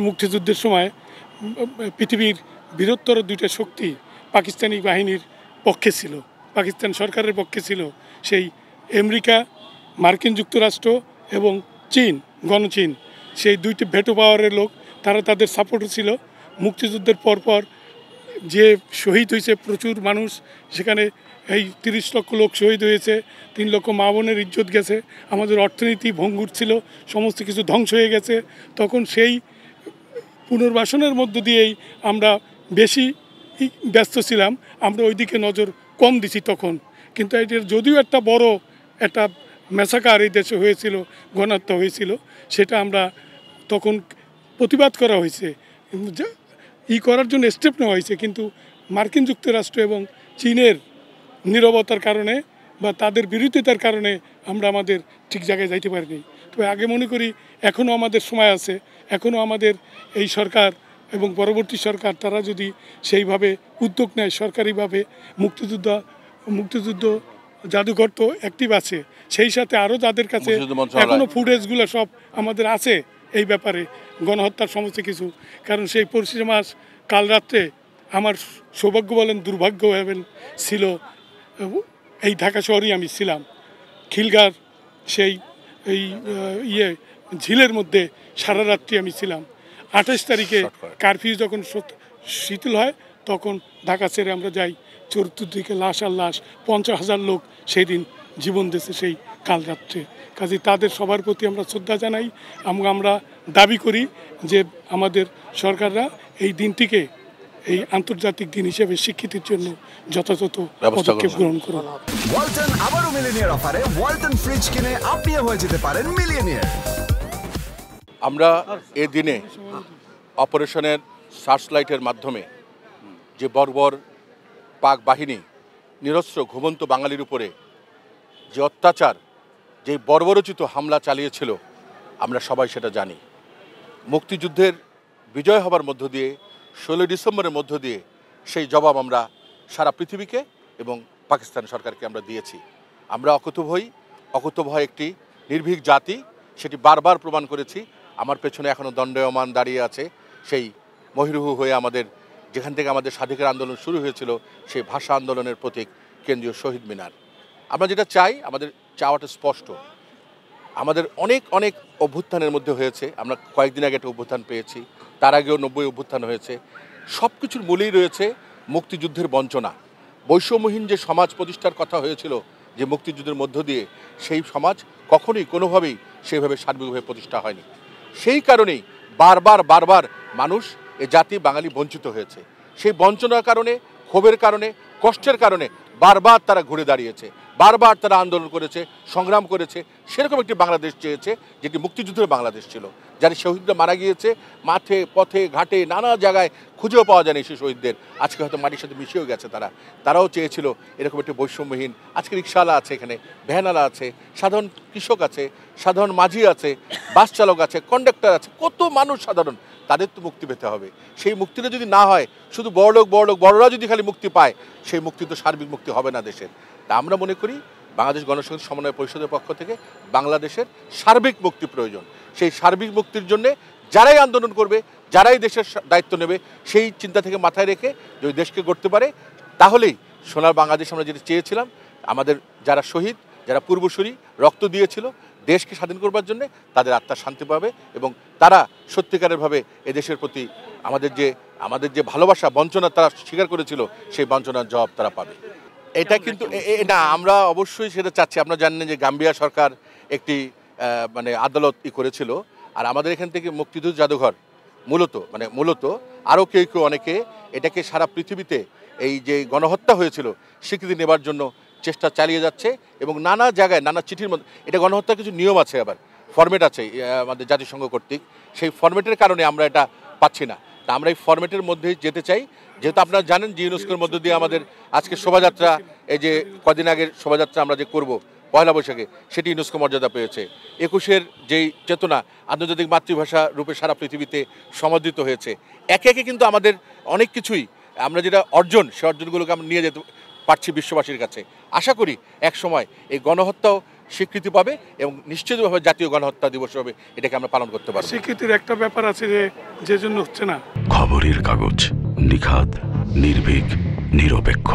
মুক্তিযুদ্ধের সময় পৃথিবীর বৃহত্তর দুইটা শক্তি পাকিস্তানি বাহিনীর পক্ষে ছিল, পাকিস্তান সরকারের পক্ষে ছিল। সেই আমেরিকা, মার্কিন যুক্তরাষ্ট্র এবং চীন, গণচীন, সেই দুইটি ভেটো পাওয়ারের লোক, তারা তাদের সাপোর্টও ছিল। মুক্তিযুদ্ধের পরপর যে শহীদ হয়েছে প্রচুর মানুষ, সেখানে এই 30 লক্ষ লোক শহীদ হয়েছে, 3 লক্ষ মা বোনের ইজ্জত গেছে, আমাদের অর্থনীতি ভঙ্গুর ছিল, সমস্ত কিছু ধ্বংস হয়ে গেছে। তখন সেই পুনর্বাসনের মধ্য দিয়েই আমরা বেশি ব্যস্ত ছিলাম, আমরা ওইদিকে নজর কম দিছি তখন। কিন্তু এটার যদিও একটা বড় একটা ম্যাসাকার এই দেশে হয়েছিল, গণহত্যা হয়েছিল, সেটা আমরা তখন প্রতিবাদ করা হয়েছে, করার জন্য স্টেপ নেওয়া হয়েছে। কিন্তু মার্কিন যুক্তরাষ্ট্র এবং চীনের নীরবতার কারণে বা তাদের বিরোধিতার কারণে আমরা আমাদের ঠিক জায়গায় যাইতে পারিনি। তবে আগে মনে করি এখনও আমাদের সময় আছে, এখনও আমাদের এই সরকার এবং পরবর্তী সরকার তারা যদি সেইভাবে উদ্যোগ নেয় সরকারিভাবে, মুক্তিযুদ্ধ জাদুঘর তো অ্যাক্টিভ আছে, সেই সাথে আরও যাদের কাছে এখনও ফুটেজগুলো সব আমাদের আছে এই ব্যাপারে গণহত্যার সমস্ত কিছু। কারণ সেই 25 মাস কাল রাত্রে আমার সৌভাগ্য বলেন দুর্ভাগ্য বলেন ছিল, এই ঢাকা শহরেই আমি ছিলাম। খিলগার সেই ঝিলের মধ্যে সারা রাত্রি আমি ছিলাম। 28 তারিখে কারফিউ যখন শিথিল হয় তখন ঢাকা ছেড়ে আমরা যাই। চতুর্দিকে লাশ আর লাশ, 50,000 লোক সেই দিন জীবন দিয়েছে সেই কাল রাত্রে। কাজে তাদের সবার প্রতি আমরা শ্রদ্ধা জানাই এবং আমরা দাবি করি যে আমাদের সরকাররা এই দিনটিকে এই আন্তর্জাতিক দিন হিসেবে স্বীকৃতির জন্য যথাযথ পদক্ষেপ গ্রহণ করুন। ওয়ালটন আবারও মিলিয়নিয়ার অফারে ওয়ালটন ফ্রিজ কিনে আপনিও হয়ে যেতে পারেন মিলিয়নিয়ার। আমরা এই দিনে অপারেশনের সার্চলাইটের মাধ্যমে যে বর্বর পাক বাহিনী নিরস্ত্র ঘুমন্ত বাঙালির উপরে যে অত্যাচার, যে বর্বরোচিত হামলা চালিয়েছিল, আমরা সবাই সেটা জানি। মুক্তিযুদ্ধের বিজয় হবার মধ্য দিয়ে 16 ডিসেম্বরের মধ্য দিয়ে সেই জবাব আমরা সারা পৃথিবীকে এবং পাকিস্তান সরকারকে আমরা দিয়েছি। আমরা অকুতভয় একটি নির্ভীক জাতি, সেটি বারবার প্রমাণ করেছি। আমার পেছনে এখনও দণ্ডায়মান দাঁড়িয়ে আছে সেই মহিরুহু হয়ে আমাদের যেখান থেকে আমাদের স্বাধিকার আন্দোলন শুরু হয়েছিল, সেই ভাষা আন্দোলনের প্রতীক কেন্দ্রীয় শহীদ মিনার। আমরা যেটা চাই, আমাদের চাওয়াটা স্পষ্ট। আমাদের অনেক অভ্যুত্থানের মধ্যে হয়েছে, আমরা কয়েকদিন আগে একটা অভ্যুত্থান পেয়েছি, তার আগেও 90 অভ্যুত্থান হয়েছে। সব কিছুর মূলেই রয়েছে মুক্তিযুদ্ধের বঞ্চনা। বৈষম্যহীন যে সমাজ প্রতিষ্ঠার কথা হয়েছিল যে মুক্তিযুদ্ধের মধ্য দিয়ে, সেই সমাজ কখনোই কোনোভাবেই সেইভাবে সার্বিকভাবে প্রতিষ্ঠা হয়নি। সেই কারণেই বারবার মানুষ, এ জাতি বাঙালি বঞ্চিত হয়েছে। সেই বঞ্চনার কারণে, ক্ষোভের কারণে, কষ্টের কারণে বারবার তারা ঘুরে দাঁড়িয়েছে, বারবার তারা আন্দোলন করেছে, সংগ্রাম করেছে। সেরকম একটি বাংলাদেশ চেয়েছে যেটি মুক্তিযুদ্ধের বাংলাদেশ ছিল, যার শহীদরা মারা গিয়েছে মাঠে, পথে, ঘাটে, নানা জায়গায় খুঁজেও পাওয়া যায়নি সেই শহীদদের। আজকে হয়তো মাটির সাথে মিশেও গেছে তারাও চেয়েছিল এরকম একটি বৈষম্যহীন। আজকে রিক্সাওয়ালা আছে, এখানে ভ্যানওয়ালা আছে, সাধারণ কৃষক আছে, সাধারণ মাঝি আছে, বাস চালক আছে, কন্ডাক্টর আছে, কত মানুষ সাধারণ, তাদের তো মুক্তি পেতে হবে। সেই মুক্তিটা যদি না হয়, শুধু বড়রা যদি খালি মুক্তি পায়, সেই মুক্তি তো সার্বিক মুক্তি হবে না দেশের। তা আমরা মনে করি বাংলাদেশ গণসংহতি সমন্বয় পরিষদের পক্ষ থেকে বাংলাদেশের সার্বিক মুক্তি প্রয়োজন। সেই সার্বিক মুক্তির জন্য যারাই আন্দোলন করবে, যারাই দেশের দায়িত্ব নেবে, সেই চিন্তা থেকে মাথায় রেখে যদি দেশকে গড়তে পারে, তাহলেই সোনার বাংলাদেশ আমরা যেটা চেয়েছিলাম, আমাদের যারা শহীদ, যারা পূর্বসূরি রক্ত দিয়েছিল দেশকে স্বাধীন করবার জন্য, তাদের আত্মার শান্তি পাবে এবং তারা সত্যিকারেরভাবে এদেশের প্রতি আমাদের যে ভালোবাসা, বঞ্চনা তারা স্বীকার করেছিল, সেই বঞ্চনার জবাব তারা পাবে। এটা কিন্তু না, আমরা অবশ্যই সেটা চাচ্ছি। আপনারা জানেন যে গাম্বিয়া সরকার একটি আদালত করেছিল, আর আমাদের এখান থেকে মুক্তিযুদ্ধ জাদুঘর মূলত আরও কেউ অনেকে এটাকে সারা পৃথিবীতে এই যে গণহত্যা হয়েছিল স্বীকৃতি নেবার জন্য চেষ্টা চালিয়ে যাচ্ছে এবং নানা জায়গায় নানা চিঠির মধ্যে, এটা গণহত্যার কিছু নিয়ম আছে, আবার ফরম্যাট আছে আমাদের জাতিসংঘ কর্তৃক, সেই ফরম্যাটের কারণে আমরা এটা পাচ্ছি না। তা আমরা এই ফরম্যাটের মধ্যেই যেতে চাই, যেহেতু আপনারা জানেন যে ইউনেস্কোর মধ্য দিয়ে আমাদের আজকে শোভাযাত্রা, এই যে কদিন আগের শোভাযাত্রা আমরা যে করব পয়লা বৈশাখে, সেটি ইউনেস্কো মর্যাদা পেয়েছে। 21-এর যেই চেতনা আন্তর্জাতিক মাতৃভাষা রূপে সারা পৃথিবীতে সমাদৃত হয়েছে। একে কিন্তু আমাদের অনেক কিছুই আমরা যেটা অর্জন, সেই অর্জনগুলোকে আমরা নিয়ে যেতে পারছি বিশ্ববাসীর কাছে। আশা করি এক সময় এই গণহত্যাও স্বীকৃতি পাবে এবং নিশ্চিতভাবে জাতীয় গণহত্যা দিবস হবে, এটাকে আমরা পালন করতে পারব। স্বীকৃতির একটা ব্যাপার আছে যে জন্য হচ্ছে না। খবরের কাগজ, নিখাত, নির্ভীক, নিরপেক্ষ।